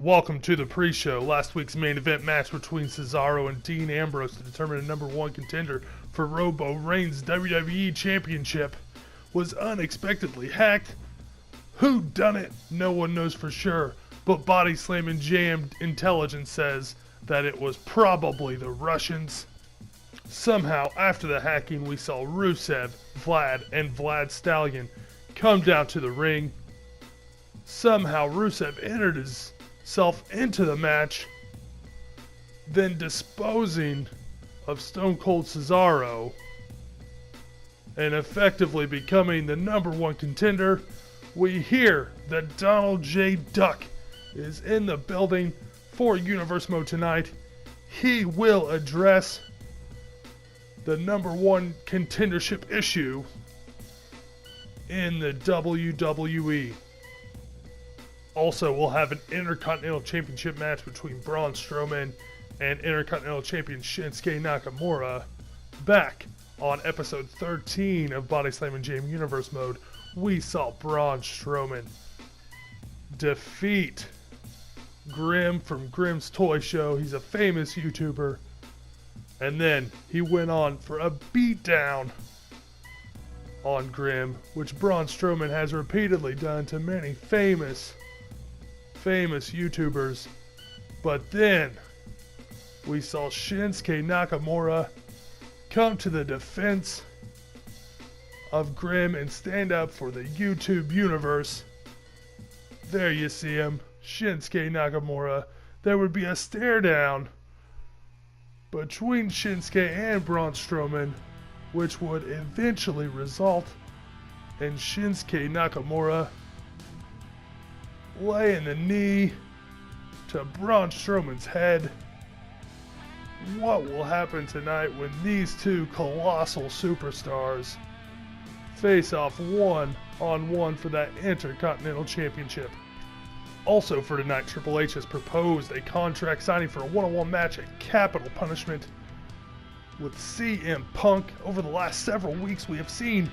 Welcome to the pre-show. Last week's main event match between Cesaro and Dean Ambrose to determine a number one contender for Robo Reigns' WWE Championship was unexpectedly hacked. Who done it? No one knows for sure, but BodyslamNJam intelligence says that it was probably the Russians. Somehow, after the hacking, we saw Rusev, Vlad, and Vlad Stallion come down to the ring. Somehow, Rusev entered himself into the match, then disposing of Stone Cold Cesaro and effectively becoming the number one contender. We hear that Donald J. Duck is in the building for Universe Mode tonight. He will address the number one contendership issue in the WWE. Also, we'll have an Intercontinental Championship match between Braun Strowman and Intercontinental Champion Shinsuke Nakamura. Back on episode 13 of BodyslamNJam Universe Mode, we saw Braun Strowman defeat Grim from Grimm's Toy Show. He's a famous YouTuber. And then he went on for a beatdown on Grim, which Braun Strowman has repeatedly done to many famous YouTubers. But then we saw Shinsuke Nakamura come to the defense of Grim and stand up for the YouTube universe. There you see him, Shinsuke Nakamura. There would be a stare down between Shinsuke and Braun Strowman, which would eventually result in Shinsuke Nakamura laying the knee to Braun Strowman's head. What will happen tonight when these two colossal superstars face off one-on-one for that Intercontinental Championship? Also for tonight, Triple H has proposed a contract signing for a one-on-one match at Capital Punishment with CM Punk. Over the last several weeks, we have seen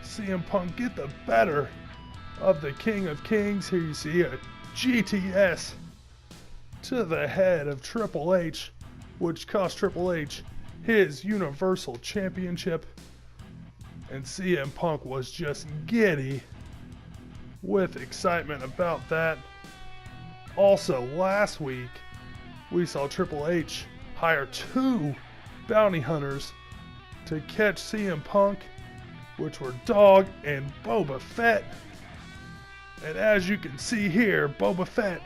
CM Punk get the better of the King of Kings. Here you see a GTS to the head of Triple H, which cost Triple H his Universal Championship. And CM Punk was just giddy with excitement about that. Also, last week, we saw Triple H hire two bounty hunters to catch CM Punk, which were Dog and Boba Fett. And as you can see here, Boba Fett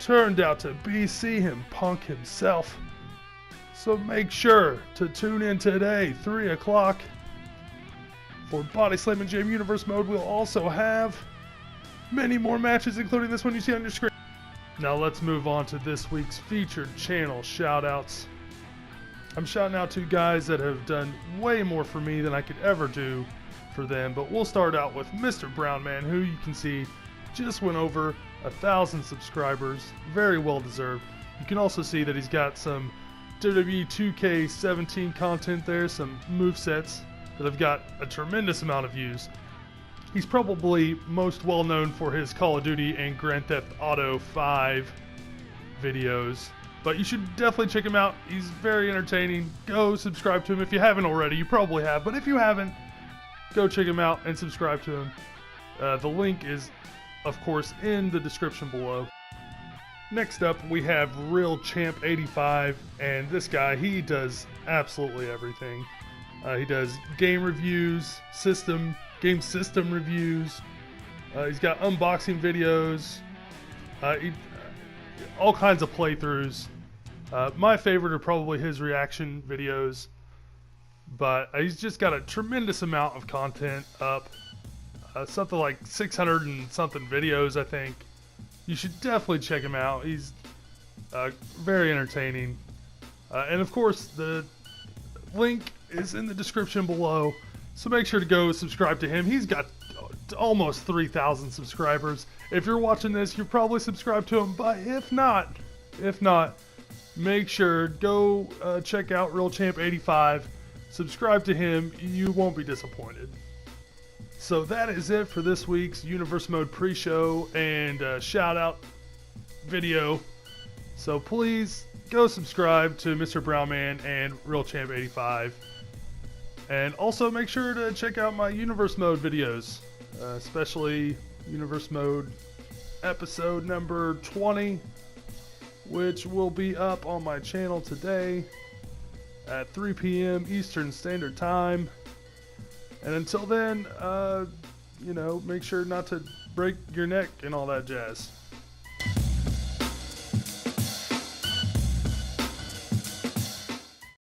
turned out to be CM Punk himself. So make sure to tune in today, 3 o'clock, for BodyslamNJam Universe Mode. We'll also have many more matches, including this one you see on your screen. Now let's move on to this week's featured channel shoutouts. I'm shouting out to guys that have done way more for me than I could ever do for them, but we'll start out with Mr. BrownMann, who you can see just went over 1,000 subscribers. Very well deserved. You can also see that he's got some WWE 2K17 content there, some movesets that have got a tremendous amount of views. He's probably most well known for his Call of Duty and Grand Theft Auto 5 videos, but you should definitely check him out. He's very entertaining. Go subscribe to him if you haven't already. You probably have, but if you haven't, go check him out and subscribe to him. The link is, of course, in the description below. Next up, we have RealChamp85, and this guy, he does absolutely everything. He does game reviews, game system reviews. He's got unboxing videos, all kinds of playthroughs. My favorite are probably his reaction videos, but he's just got a tremendous amount of content up. Something like 600 and something videos, I think. You should definitely check him out. He's very entertaining. And of course, the link is in the description below, so make sure to go subscribe to him. He's got almost 3,000 subscribers. If you're watching this, you're probably subscribed to him, but if not, make sure go check out RealChamp85. Subscribe to him. You won't be disappointed. So that is it for this week's Universe Mode pre-show and shout out video. So please go subscribe to Mr. Brownman and Real Champ 85. And also make sure to check out my Universe Mode videos, especially Universe Mode episode number 20, which will be up on my channel today at 3 p.m. Eastern Standard Time. And until then, you know, make sure not to break your neck and all that jazz.